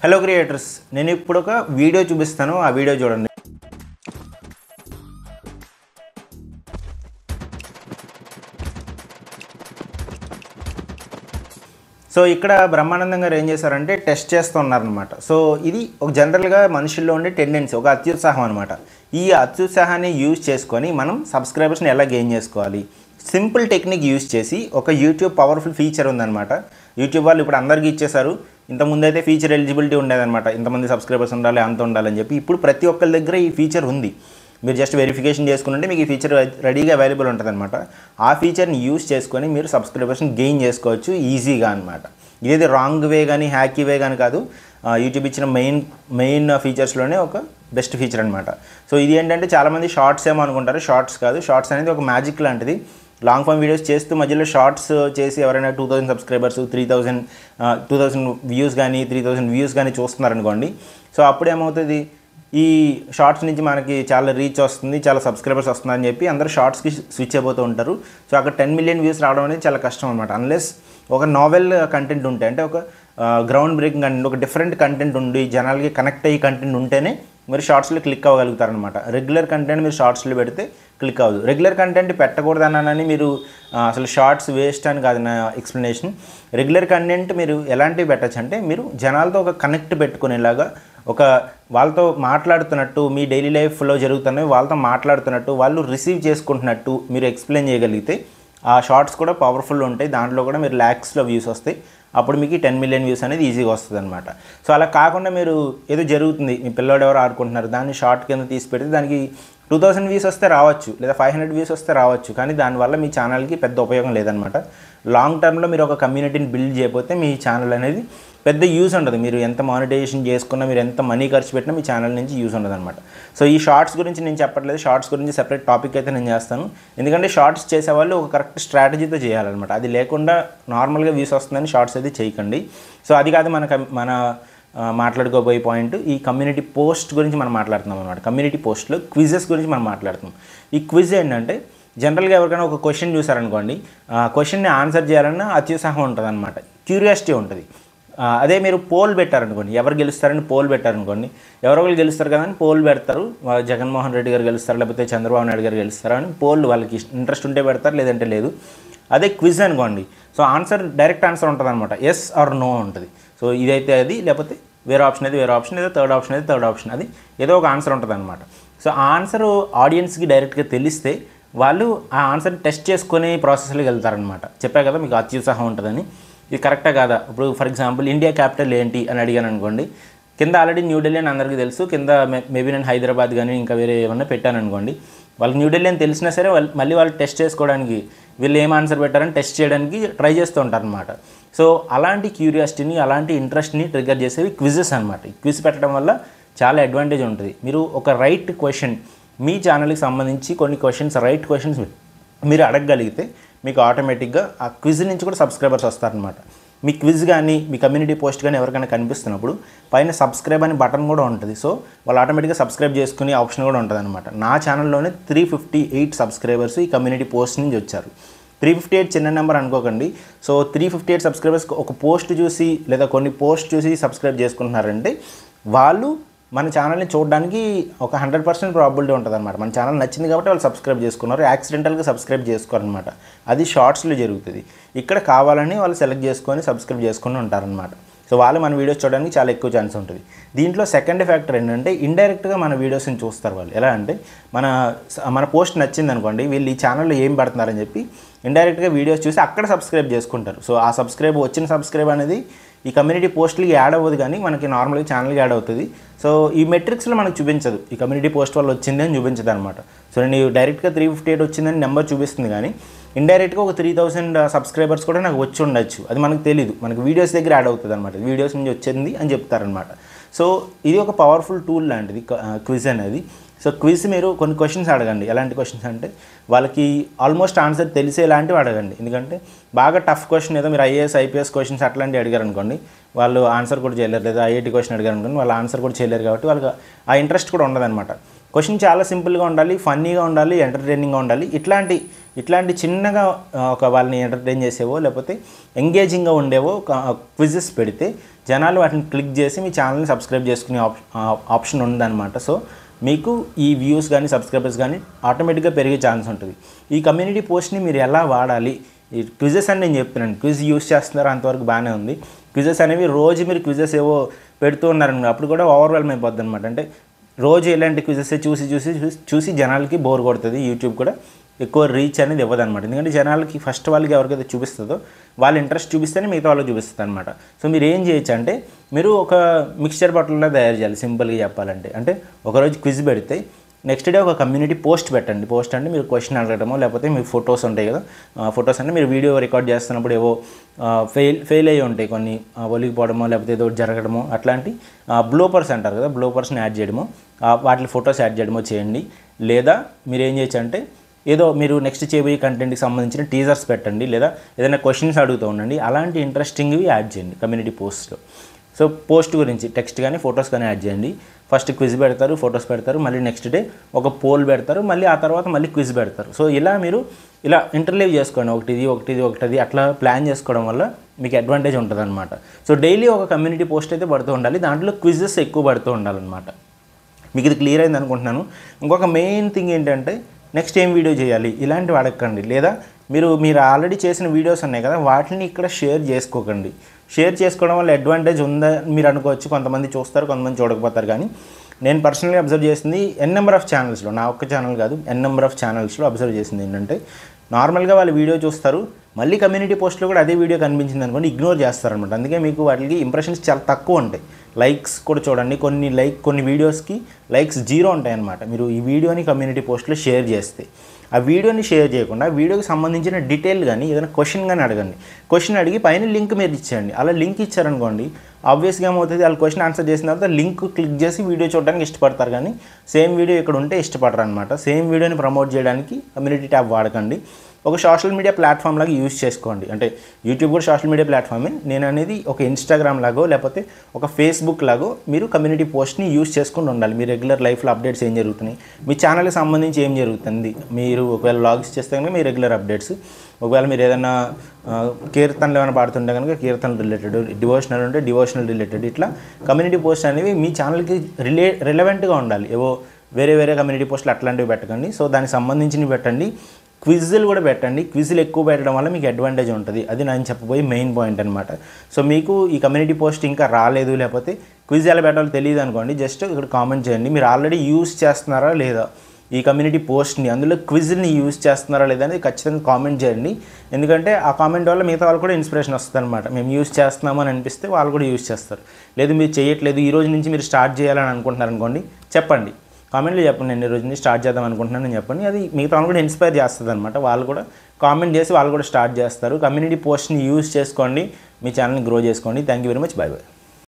Hello creators, నేను ఇప్పుడు ఒక వీడియో చూపిస్తాను. ఆ వీడియో చూడండి. సో ఇక్కడ బ్రహ్మానందం గారు ఏం చేశారంటే టెస్ట్ చేస్తున్నారనమాట. సో ఇది ఒక జనరల్గా మనుషుల్లో ఉండే టెండెన్సీ, ఒక అత్యుత్సాహం అనమాట. ఈ అత్యుత్సాహాన్ని యూజ్ చేసుకొని మనం సబ్స్క్రైబర్స్ని ఎలా గెయిన్ చేసుకోవాలి, సింపుల్ టెక్నిక్ యూజ్ చేసి ఒక యూట్యూబ్ పవర్ఫుల్ ఫీచర్ ఉందన్నమాట. యూట్యూబ్ వాళ్ళు ఇప్పుడు అందరికీ ఇచ్చేశారు. ఇంతకుముందు అయితే ఫీచర్ ఎలిజిబిలిటీ ఉండేదన్నమాట, ఇంతమంది సబ్స్క్రైబర్స్ ఉండాలి, అంత ఉండాలని చెప్పి. ఇప్పుడు ప్రతి ఒక్కరి దగ్గర ఈ ఫీచర్ ఉంది. మీరు జస్ట్ వెరిఫికేషన్ చేసుకుంటే మీకు ఈ ఫీచర్ రెడీగా అవైలబుల్ ఉంటుంది అనమాట. ఆ ఫీచర్ని యూజ్ చేసుకొని మీరు సబ్స్క్రైబర్స్ని గెయిన్ చేసుకోవచ్చు ఈజీగా అనమాట. ఇదేది రాంగ్ వే కానీ హ్యాకీ వే కానీ కాదు. యూట్యూబ్ ఇచ్చిన మెయిన్ ఫీచర్స్లోనే ఒక బెస్ట్ ఫీచర్ అనమాట. సో ఇది ఏంటంటే చాలామంది షార్ట్స్ ఏమో అనుకుంటారు. షార్ట్స్ కాదు. షార్ట్స్ అనేది ఒక మ్యాజిక్ లాంటిది. లాంగ్ ఫామ్ వీడియోస్ చేస్తూ మధ్యలో షార్ట్స్ చేసి ఎవరైనా 2000 సబ్స్క్రైబర్స్ 2000 వ్యూస్ కానీ 3000 వ్యూస్ కానీ చూస్తున్నారనుకోండి. సో అప్పుడు ఏమవుతుంది, ఈ షార్ట్స్ నుంచి మనకి చాలా రీచ్ వస్తుంది, చాలా సబ్స్క్రైబర్స్ వస్తున్నారని చెప్పి అందరూ షార్ట్స్కి స్విచ్ అయిపోతూ ఉంటారు. సో అక్కడ 10 మిలియన్ వ్యూస్ రావడం అనేది చాలా కష్టం అనమాట. అన్లెస్ ఒక నావెల్ కంటెంట్ ఉంటే, అంటే ఒక గ్రౌండ్ బ్రేకింగ్ కంటెంట్, ఒక డిఫరెంట్ కంటెంట్ ఉండి జనాలకి కనెక్ట్ అయ్యి కంటెంట్ ఉంటేనే మీరు షార్ట్స్లో క్లిక్ అవ్వగలుగుతారనమాట. రెగ్యులర్ కంటెంట్ మీరు షార్ట్స్లో పెడితే క్లిక్ అవ్వదు. రెగ్యులర్ కంటెంట్ పెట్టకూడదన్నానని మీరు అసలు షార్ట్స్ వేస్ట్ అని కాదు నా ఎక్స్ప్లెనేషన్. రెగ్యులర్ కంటెంట్ మీరు ఎలాంటివి పెట్టచ్చు అంటే, మీరు జనాలతో ఒక కనెక్ట్ పెట్టుకునేలాగా, ఒక వాళ్ళతో మాట్లాడుతున్నట్టు, మీ డైలీ లైఫ్లో జరుగుతున్నవి వాళ్ళతో మాట్లాడుతున్నట్టు, వాళ్ళు రిసీవ్ చేసుకుంటున్నట్టు మీరు ఎక్స్ప్లెయిన్ చేయగలిగితే ఆ షార్ట్స్ కూడా పవర్ఫుల్ ఉంటాయి. దాంట్లో కూడా మీరు ల్యాక్స్లో వ్యూస్ వస్తాయి. అప్పుడు మీకు 10 మిలియన్ వ్యూస్ అనేది ఈజీగా వస్తుంది అనమాట. సో అలా కాకుండా మీరు ఏదో జరుగుతుంది, మీ పిల్లోడు ఎవరు ఆడుకుంటున్నారు, దాన్ని షార్ట్ కింద తీసి పెడితే దానికి 2000 వ్యూస్ వస్తే రావచ్చు, లేదా 500 వ్యూస్ వస్తే రావచ్చు. కానీ దానివల్ల మీ ఛానల్కి పెద్ద ఉపయోగం లేదనమాట. లాంగ్ టర్మ్లో మీరు ఒక కమ్యూనిటీని బిల్డ్ చేయకపోతే మీ ఛానల్ అనేది పెద్ద యూజ్ ఉండదు. మీరు ఎంత మానిటైజేషన్ చేసుకున్నా, మీరు ఎంత మనీ ఖర్చు పెట్టినా మీ ఛానల్ నుంచి యూజ్ ఉండదు అనమాట. సో ఈ షార్ట్స్ గురించి నేను చెప్పట్లేదు. షార్ట్స్ గురించి సెపరేట్ టాపిక్ అయితే నేను చేస్తాను. ఎందుకంటే షార్ట్స్ చేసేవాళ్ళు ఒక కరెక్ట్ స్ట్రాటజీతో చేయాలన్నమాట. అది లేకుండా నార్మల్గా వ్యూస్ వస్తుందని షార్ట్స్ అయితే చేయకండి. సో అది కాదు మన మాట్లాడుకోబోయే పాయింట్. ఈ కమ్యూనిటీ పోస్ట్ గురించి మనం మాట్లాడుతున్నాం అనమాట. కమ్యూనిటీ పోస్ట్లో క్విజెస్ గురించి మనం మాట్లాడుతున్నాం. ఈ క్విజ్ ఏంటంటే, జనరల్గా ఎవరికైనా ఒక క్వశ్చన్ చూసారనుకోండి, ఆ క్వశ్చన్ని ఆన్సర్ చేయాలన్నా అత్యుత్సాహం ఉంటుంది అనమాట, క్యూరియాసిటీ ఉంటుంది. అదే మీరు పోల్ పెట్టారనుకోండి, ఎవరు గెలుస్తారని పోల్ పెట్టారనుకోండి, ఎవరో వాళ్ళు గెలుస్తారు కదా అని పోల్ పెడతారు. జగన్మోహన్ రెడ్డి గారు గెలుస్తారు, లేకపోతే చంద్రబాబు నాయుడు గారు గెలుస్తారు అని పోల్ వాళ్ళకి ఇంట్రెస్ట్ ఉంటే పెడతారు, లేదంటే లేదు. అదే క్విజ్ అనుకోండి, సో ఆన్సర్ డైరెక్ట్ ఆన్సర్ ఉంటుంది అనమాట, ఎస్ ఆర్ నో ఉంటుంది. సో ఇదైతే అది, లేకపోతే వేరే ఆప్షన్ అయితే వేరే ఆప్షన్, ఏదో థర్డ్ ఆప్షన్ అయితే థర్డ్ ఆప్షన్, అది ఏదో ఒక ఆన్సర్ ఉంటుంది అనమాట. సో ఆ ఆన్సర్ ఆడియన్స్కి డైరెక్ట్గా తెలిస్తే వాళ్ళు ఆ ఆన్సర్ని టెస్ట్ చేసుకునే ప్రాసెస్లోకి వెళ్తారనమాట. చెప్పా కదా మీకు అత్యుత్సాహం ఉంటుందని. ఇది కరెక్టా కాదా? ఇప్పుడు ఫర్ ఎగ్జాంపుల్ ఇండియా క్యాపిటల్ ఏంటి అని అడిగాను అనుకోండి, కింద ఆల్రెడీ న్యూఢిల్లీ అని అందరికీ తెలుసు, కింద మేబీ నేను హైదరాబాద్ కానీ ఇంకా వేరే ఏమన్నా పెట్టాను అనుకోండి, వాళ్ళకి న్యూఢిల్లీ అని తెలిసినా సరే మళ్ళీ వాళ్ళు టెస్ట్ చేసుకోవడానికి, వీళ్ళు ఏం ఆన్సర్ పెట్టారని టెస్ట్ చేయడానికి ట్రై చేస్తూ ఉంటారనమాట. సో అలాంటి క్యూరియాసిటీని, అలాంటి ఇంట్రెస్ట్ని ట్రిగర్ చేసేవి క్విజెస్ అనమాట. ఈ క్విజ్ పెట్టడం వల్ల చాలా అడ్వాంటేజ్ ఉంటుంది. మీరు ఒక రైట్ క్వశ్చన్, మీ ఛానల్కి సంబంధించి కొన్ని క్వశ్చన్స్, రైట్ క్వశ్చన్స్ మీరు అడగగలిగితే మీకు ఆటోమేటిక్గా ఆ క్విజ్ నుంచి కూడా సబ్స్క్రైబర్స్ వస్తారనమాట. మీ క్విజ్ కానీ మీ కమ్యూనిటీ పోస్ట్ కానీ ఎవరికైనా కనిపిస్తున్నప్పుడు పైన సబ్స్క్రైబ్ అనే బటన్ కూడా ఉంటుంది. సో వాళ్ళు ఆటోమేటిక్గా సబ్స్క్రైబ్ చేసుకునే ఆప్షన్ కూడా ఉంటుంది అనమాట. నా ఛానల్లోనే 358 సబ్స్క్రైబర్స్ ఈ కమ్యూనిటీ పోస్ట్ నుంచి వచ్చారు. 358 చిన్న నెంబర్ అనుకోకండి. సో 358 సబ్స్క్రైబర్స్ ఒక పోస్ట్ చూసి, లేదా కొన్ని పోస్ట్ చూసి సబ్స్క్రైబ్ చేసుకుంటున్నారంటే వాళ్ళు మన ఛానల్ని చూడడానికి ఒక 100% ప్రాబిలిటీ ఉంటుంది అనమాట. మన ఛానల్ నచ్చింది కాబట్టి వాళ్ళు సబ్స్క్రైబ్ చేసుకున్నారు. యాక్సిడెంటల్గా సబ్స్క్రైబ్ చేసుకోరనమాట. అది షార్ట్స్లో జరుగుతుంది. ఇక్కడ కావాలని వాళ్ళు సెలెక్ట్ చేసుకొని సబ్స్క్రైబ్ చేసుకుని ఉంటారనమాట. సో వాళ్ళు మన వీడియోస్ చూడడానికి చాలా ఎక్కువ ఛాన్స్ ఉంటుంది. దీంట్లో సెకండ్ ఫ్యాక్టర్ ఏంటంటే, ఇండైరెక్ట్గా మన వీడియోస్ని చూస్తారు వాళ్ళు. ఎలా అంటే, మన పోస్ట్ నచ్చింది అనుకోండి, వీళ్ళు ఈ ఛానల్లో ఏం పెడుతున్నారని చెప్పి ఇండైరెక్ట్గా వీడియోస్ చూసి అక్కడ సబ్స్క్రైబ్ చేసుకుంటారు. సో ఆ వచ్చిన సబ్స్క్రైబ్ అనేది ఈ కమ్యూనిటీ పోస్ట్లకి యాడ్ అవ్వదు, కానీ మనకి నార్మల్గా ఛానల్కి యాడ్ అవుతుంది. సో ఈ మెట్రిక్స్లో మనకు చూపించదు, ఈ కమ్యూనిటీ పోస్ట్ వల్ల వచ్చింది అని చూపించదు అనమాట. సో నేను డైరెక్ట్గా 358 వచ్చిందని నెంబర్ చూపిస్తుంది, కానీ ఇండైరెక్ట్గా ఒక 3000 సబ్స్క్రైబర్స్ కూడా నాకు వచ్చి ఉండొచ్చు. అది మనకు తెలీదు, మనకి వీడియోస్ దగ్గర యాడ్ అవుతుంది అనమాట. వీడియోస్ నుంచి వచ్చింది అని చెప్తారనమాట. సో ఇది ఒక పవర్ఫుల్ టూల్ లాంటిది క్విజ్ అనేది. సో క్విజ్ మీరు కొన్ని క్వశ్చన్స్ అడగండి. ఎలాంటి క్వశ్చన్స్ అంటే, వాళ్ళకి ఆల్మోస్ట్ ఆన్సర్ తెలిసేలాంటివి అడగండి. ఎందుకంటే బాగా టఫ్ క్వశ్చన్ ఏదో మీరు ఐఏఎస్ ఐపీఎస్ క్వశ్చన్స్ అట్లాంటివి అడిగారు అనుకోండి, వాళ్ళు ఆన్సర్ కూడా చేయలేరు. లేదా ఐఐటీ క్వశ్చన్ అడిగారు అనుకోండి, వాళ్ళు ఆన్సర్ కూడా చేయలేరు. కాబట్టి వాళ్ళకి ఆ ఇంట్రెస్ట్ కూడా ఉండదన్నమాట. క్వశ్చన్ చాలా సింపుల్గా ఉండాలి, ఫన్నీగా ఉండాలి, ఎంటర్టైనింగ్గా ఉండాలి. ఇట్లాంటి చిన్నగా ఒక వాళ్ళని ఎంటర్టైన్ చేసేవో, లేకపోతే ఎంగేజింగ్గా ఉండేవో క్విజెస్ పెడితే జనాలు వాటిని క్లిక్ చేసి మీ ఛానల్ని సబ్స్క్రైబ్ చేసుకునే ఆప్షన్ ఉందన్నమాట. సో మీకు ఈ వ్యూస్ కానీ సబ్స్క్రైబర్స్ కానీ ఆటోమేటిక్గా పెరిగే ఛాన్స్ ఉంటుంది. ఈ కమ్యూనిటీ పోస్ట్ని మీరు ఎలా వాడాలి, ఈ క్విజెస్ అని నేను చెప్తున్నాను. క్విజ్ యూస్ చేస్తున్నారు, అంతవరకు బాగానే ఉంది. క్విజెస్ అనేవి రోజు మీరు క్విజెస్ ఏవో పెడుతూ ఉన్నారనుకో, అప్పుడు కూడా ఓవర్వెల్మ్ అయిపోద్ది అనమాట. అంటే రోజు ఇలాంటి క్విజెస్ చూసి జనాలకి బోర్ కొడుతుంది. యూట్యూబ్ కూడా ఎక్కువ రీచ్ అనేది ఇవ్వదన్నమాట. ఎందుకంటే జనాలకి ఫస్ట్ వాళ్ళకి ఎవరికైతే చూపిస్తుందో వాళ్ళు ఇంట్రెస్ట్ చూపిస్తేనే మిగతా వాళ్ళకి చూపిస్తుంది అనమాట. సో మీరు ఏం చేయొచ్చు అంటే, మీరు ఒక మిక్స్చర్ బాటిల్లో తయారు చేయాలి. సింపుల్గా చెప్పాలంటే, అంటే ఒకరోజు క్విజ్ పెడితే నెక్స్ట్ డే ఒక కమ్యూనిటీ పోస్ట్ పెట్టండి. పోస్ట్ అంటే మీరు క్వశ్చన్ అడగడమో, లేకపోతే మీ ఫొటోస్ ఉంటాయి కదా, ఫొటోస్ అంటే మీరు వీడియో రికార్డ్ చేస్తున్నప్పుడు ఏవో ఫెయిల్ అయ్యి ఉంటాయి కొన్ని, ఒలిగిపోవడమో లేకపోతే ఏదో జరగడమో, అట్లాంటి బ్లోపర్స్ అంటారు కదా, బ్లోపర్స్ని యాడ్ చేయడమో, వాటి ఫొటోస్ యాడ్ చేయడమో చేయండి. లేదా మీరు ఏం చేయొచ్చు అంటే, ఏదో మీరు నెక్స్ట్ చేయబోయే కంటెంట్కి సంబంధించిన టీజర్స్ పెట్టండి, లేదా ఏదైనా క్వశ్చన్స్ అడుగుతూ ఉండండి. అలాంటి ఇంట్రెస్టింగ్వి యాడ్ చేయండి కమ్యూనిటీ పోస్ట్లో. సో పోస్ట్ గురించి టెక్స్ట్ కానీ ఫొటోస్ కానీ యాడ్ చేయండి. ఫస్ట్ క్విజ్ పెడతారు, ఫొటోస్ పెడతారు, మళ్ళీ నెక్స్ట్ డే ఒక పోల్ పెడతారు, మళ్ళీ ఆ తర్వాత మళ్ళీ క్విజ్ పెడతారు. సో ఇలా మీరు ఇలా ఇంటర్లీవ్ చేసుకోండి, ఒకటి అట్లా ప్లాన్ చేసుకోవడం వల్ల మీకు అడ్వాంటేజ్ ఉంటుంది అనమాట. సో డైలీ ఒక కమ్యూనిటీ పోస్ట్ అయితే పడుతూ ఉండాలి, దాంట్లో క్విజెస్ ఎక్కువ పడుతూ ఉండాలన్నమాట. మీకు ఇది క్లియర్ అయింది అనుకుంటున్నాను. ఇంకొక మెయిన్ థింగ్ ఏంటంటే, నెక్స్ట్ ఏం వీడియో చేయాలి ఇలాంటివి అడగండి. లేదా మీరు ఆల్రెడీ చేసిన వీడియోస్ ఉన్నాయి కదా, వాటిని ఇక్కడ షేర్ చేసుకోకండి. షేర్ చేసుకోవడం వల్ల అడ్వాంటేజ్ ఉందా మీరు అనుకోవచ్చు. కొంతమంది చూస్తారు, కొంతమంది చూడకపోతారు. కానీ నేను పర్సనల్గా అబ్జర్వ్ చేసింది నెంబర్ ఆఫ్ ఛానల్స్లో, నా ఒక్క ఛానల్ కాదు, నెంబర్ ఆఫ్ ఛానల్స్లో అబ్జర్వ్ చేసింది ఏంటంటే, నార్మల్గా వాళ్ళు వీడియో చూస్తారు, మళ్ళీ కమ్యూనిటీ పోస్ట్లో కూడా అదే వీడియో కనిపించింది అనుకోండి, ఇగ్నోర్ చేస్తారనమాట. అందుకే మీకు వాటికి ఇంప్రెషన్స్ చాలా తక్కువ ఉంటాయి. లైక్స్ కూడా చూడండి, కొన్ని వీడియోస్కి లైక్స్ 0 ఉంటాయన్నమాట. మీరు ఈ వీడియోని కమ్యూనిటీ పోస్ట్లో షేర్ చేస్తే, ఆ వీడియోని షేర్ చేయకుండా వీడియోకి సంబంధించిన డీటెయిల్ కానీ ఏదైనా క్వశ్చన్ కానీ అడగండి. క్వశ్చన్ అడిగి పైన లింక్ మీరు ఇచ్చేయండి. అలా లింక్ ఇచ్చారనుకోండి, ఆబ్వియస్గా ఏమవుతుంది, వాళ్ళు క్వశ్చన్ ఆన్సర్ చేసిన తర్వాత లింక్ క్లిక్ చేసి వీడియో చూడడానికి ఇష్టపడతారు. కానీ సేమ్ వీడియో ఇక్కడ ఉంటే ఇష్టపడరు అనమాట. సేమ్ వీడియోని ప్రమోట్ చేయడానికి కమ్యూనిటీ ట్యాబ్ వాడకండి. ఒక సోషల్ మీడియా ప్లాట్ఫామ్ లాగా యూజ్ చేసుకోండి. అంటే యూట్యూబ్ కూడా సోషల్ మీడియా ప్లాట్ఫామే. నేను అనేది ఒక ఇన్స్టాగ్రామ్ లాగో లేకపోతే ఒక ఫేస్బుక్ లాగో మీరు కమ్యూనిటీ పోస్ట్ని యూజ్ చేసుకుని ఉండాలి. మీ రెగ్యులర్ లైఫ్లో అప్డేట్స్ ఏం జరుగుతున్నాయి, మీ ఛానల్కి సంబంధించి ఏం జరుగుతుంది, మీరు ఒకవేళ లాగ్స్ చేస్తే కనుక మీ రెగ్యులర్ అప్డేట్స్, ఒకవేళ మీరు ఏదైనా కీర్తనలు ఏమైనా పాడుతుంటే కనుక కీర్తనలు రిలేటెడ్, డివోషనల్ ఉంటే డివోషనల్ రిలేటెడ్, ఇట్లా కమ్యూనిటీ పోస్ట్ అనేవి మీ ఛానల్కి రిలవెంట్గా ఉండాలి. ఏవో వేరే కమ్యూనిటీ పోస్టులు అట్లాంటివి పెట్టకండి. సో దానికి సంబంధించినవి పెట్టండి. క్విజ్లు కూడా పెట్టండి. క్విజ్లు ఎక్కువ పెట్టడం వల్ల మీకు అడ్వాంటేజ్ ఉంటుంది. అది నేను చెప్పబోయే మెయిన్ పాయింట్ అనమాట. సో మీకు ఈ కమ్యూనిటీ పోస్ట్ ఇంకా రాలేదు, లేకపోతే క్విజ్ ఎలా పెట్టాలో తెలియదు అనుకోండి, జస్ట్ ఇక్కడ కామెంట్ చేయండి. మీరు ఆల్రెడీ యూజ్ చేస్తున్నారా లేదా ఈ కమ్యూనిటీ పోస్ట్ని, అందులో క్విజ్ని యూజ్ చేస్తున్నారా లేదా అనేది ఖచ్చితంగా కామెంట్ చేయండి. ఎందుకంటే ఆ కామెంట్ వల్ల మిగతా వాళ్ళు కూడా ఇన్స్పిరేషన్ వస్తుంది అనమాట. మేము యూజ్ చేస్తున్నాము అని అనిపిస్తే వాళ్ళు కూడా యూజ్ చేస్తారు. లేదు మీరు చేయట్లేదు, ఈ రోజు నుంచి మీరు స్టార్ట్ చేయాలని అనుకుంటున్నారు అనుకోండి, చెప్పండి, కామెంట్లో చెప్పండి, నేను ఈ రోజు నుంచి స్టార్ట్ చేద్దాం అనుకుంటున్నాను చెప్పండి. అది మిగతా వాళ్ళు కూడా ఇన్స్పైర్ చేస్తుంది అనమాట. వాళ్ళు కూడా కామెంట్ చేసి వాళ్ళు కూడా స్టార్ట్ చేస్తారు. కమ్యూనిటీ పోస్ట్ని యూజ్ చేసుకోండి, మీ ఛానల్ని గ్రో చేసుకోండి. Thank you very much. By by.